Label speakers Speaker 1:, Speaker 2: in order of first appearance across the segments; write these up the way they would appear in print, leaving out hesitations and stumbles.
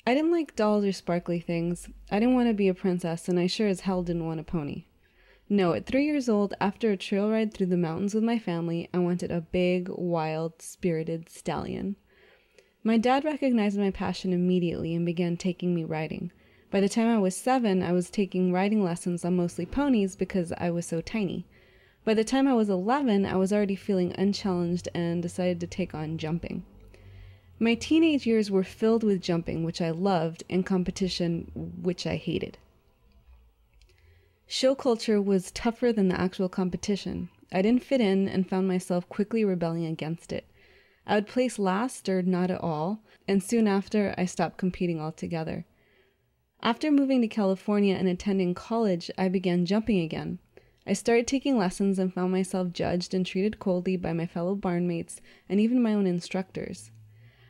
Speaker 1: I didn't like dolls or sparkly things. I didn't want to be a princess, and I sure as hell didn't want a pony. No, at 3 years old, after a trail ride through the mountains with my family, I wanted a big, wild, spirited stallion. My dad recognized my passion immediately and began taking me riding. By the time I was 7, I was taking riding lessons on mostly ponies because I was so tiny. By the time I was 11, I was already feeling unchallenged and decided to take on jumping. My teenage years were filled with jumping, which I loved, and competition, which I hated. Show culture was tougher than the actual competition. I didn't fit in and found myself quickly rebelling against it. I would place last or not at all, and soon after, I stopped competing altogether. After moving to California and attending college, I began jumping again. I started taking lessons and found myself judged and treated coldly by my fellow barnmates and even my own instructors.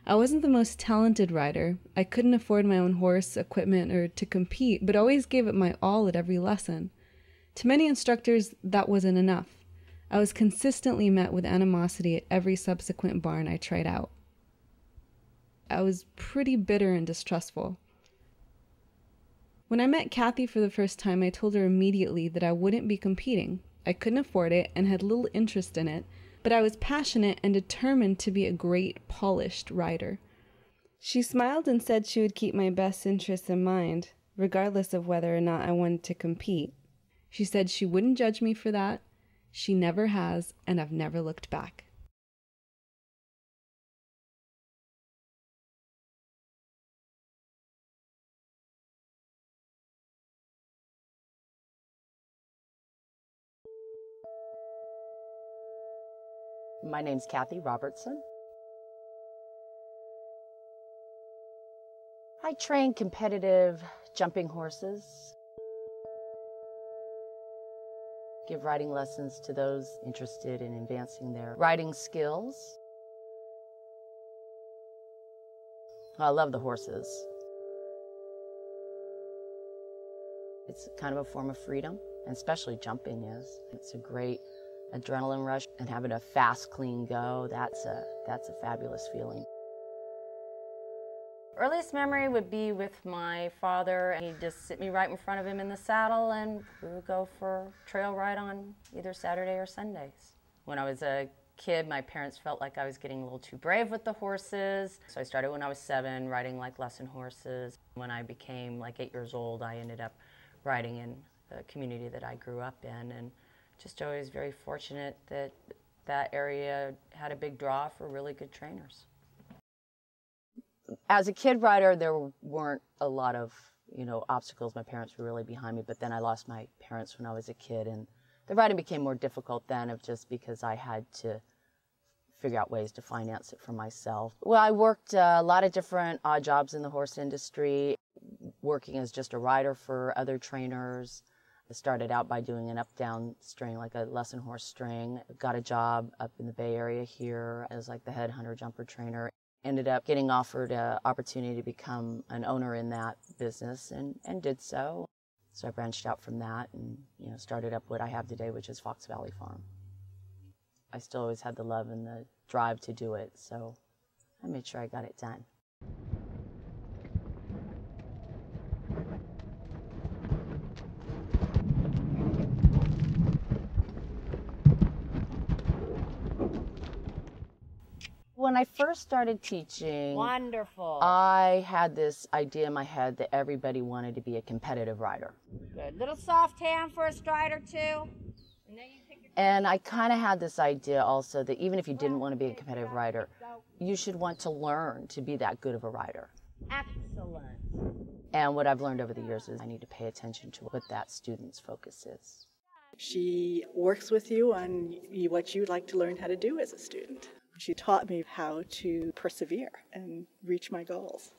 Speaker 1: I wasn't the most talented rider. I couldn't afford my own horse, equipment, or to compete, but always gave it my all at every lesson. To many instructors, that wasn't enough. I was consistently met with animosity at every subsequent barn I tried out. I was pretty bitter and distrustful. When I met Kathy for the first time, I told her immediately that I wouldn't be competing. I couldn't afford it and had little interest in it, but I was passionate and determined to be a great, polished rider. She smiled and said she would keep my best interests in mind, regardless of whether or not I wanted to compete. She said she wouldn't judge me for that. She never has, and I've never looked back.
Speaker 2: My name's Kathy Robertson. I train competitive jumping horses, give riding lessons to those interested in advancing their riding skills. I love the horses. It's kind of a form of freedom, and especially jumping is. It's a great adrenaline rush, and having a fast, clean go, that's a fabulous feeling. Earliest memory would be with my father. He'd just sit me right in front of him in the saddle, and we would go for a trail ride on either Saturday or Sundays. When I was a kid, my parents felt like I was getting a little too brave with the horses. So I started when I was 7, riding like lesson horses. When I became like 8 years old, I ended up riding in the community that I grew up in, and just always very fortunate that that area had a big draw for really good trainers. As a kid rider, there weren't a lot of, obstacles. My parents were really behind me, but then I lost my parents when I was a kid, and the riding became more difficult then, of just because I had to figure out ways to finance it for myself. Well, I worked a lot of different odd jobs in the horse industry, working as just a rider for other trainers. I started out by doing an up-down string, like a lesson horse string. Got a job up in the Bay Area here as like the head hunter jumper trainer. Ended up getting offered an opportunity to become an owner in that business, and did so. So I branched out from that and started up what I have today, which is Fox Valley Farm. I still always had the love and the drive to do it, so I made sure I got it done. When I first started teaching,
Speaker 3: Wonderful.
Speaker 2: I had this idea in my head that everybody wanted to be a competitive rider.
Speaker 3: Good. Little soft hand for a stride or two.
Speaker 2: And I kind of had this idea also that even if you didn't want to be a competitive rider, you should want to learn to be that good of a rider.
Speaker 3: Excellent.
Speaker 2: And what I've learned over the years is I need to pay attention to what that student's focus is.
Speaker 4: She works with you on what you'd like to learn how to do as a student. She taught me how to persevere and reach my goals.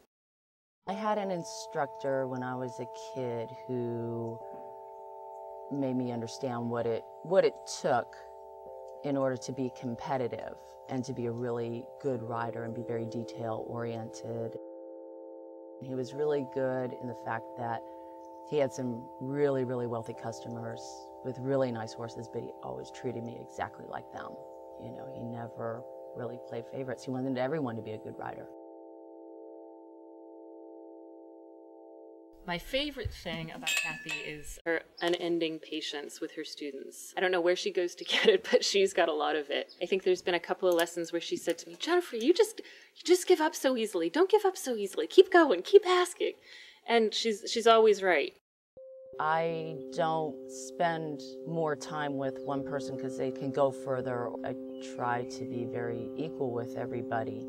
Speaker 2: I had an instructor when I was a kid who made me understand what it took in order to be competitive and to be a really good rider and be very detail-oriented. He was really good in the fact that he had some really, really wealthy customers with really nice horses, but he always treated me exactly like them. He never really played favorites. He wanted everyone to be a good rider.
Speaker 5: My favorite thing about Kathy is her unending patience with her students. I don't know where she goes to get it, but she's got a lot of it. I think there's been a couple of lessons where she said to me, Jennifer, you just give up so easily. Don't give up so easily. Keep going, keep asking. And she's always right.
Speaker 2: I don't spend more time with one person because they can go further. I try to be very equal with everybody.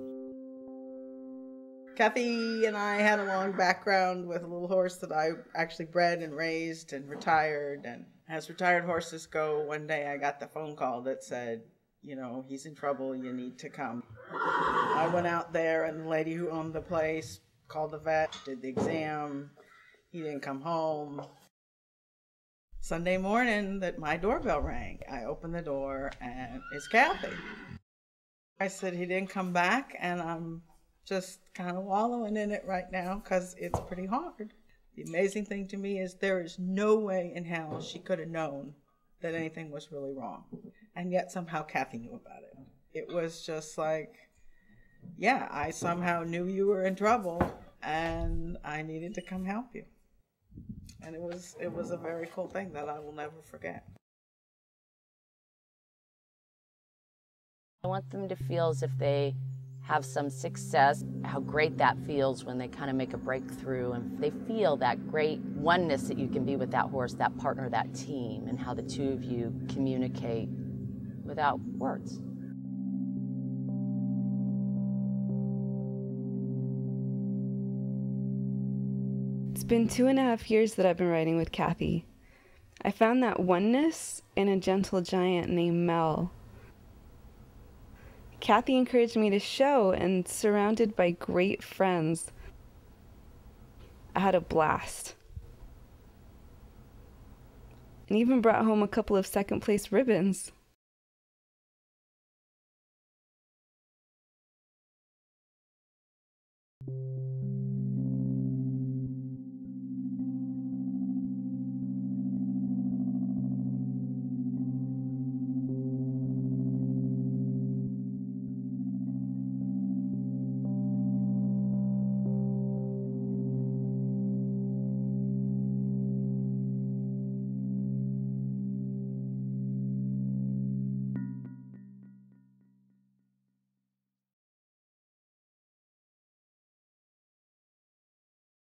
Speaker 6: Kathy and I had a long background with a little horse that I actually bred and raised and retired. And as retired horses go, one day I got the phone call that said, you know, he's in trouble, you need to come. I went out there and the lady who owned the place called the vet, did the exam. He didn't come home. Sunday morning that my doorbell rang, I opened the door and it's Kathy. I said he didn't come back and I'm just kind of wallowing in it right now because it's pretty hard. The amazing thing to me is there is no way in hell she could have known that anything was really wrong. And yet somehow Kathy knew about it. It was just like, yeah, I somehow knew you were in trouble and I needed to come help you. And it was a very cool thing that I will never forget.
Speaker 2: I want them to feel as if they have some success, how great that feels when they kind of make a breakthrough and they feel that great oneness that you can be with that horse, that partner, that team, and how the two of you communicate without words.
Speaker 1: It's been 2.5 years that I've been riding with Kathy. I found that oneness in a gentle giant named Mel. Kathy encouraged me to show, and surrounded by great friends, I had a blast. And even brought home a couple of second place ribbons.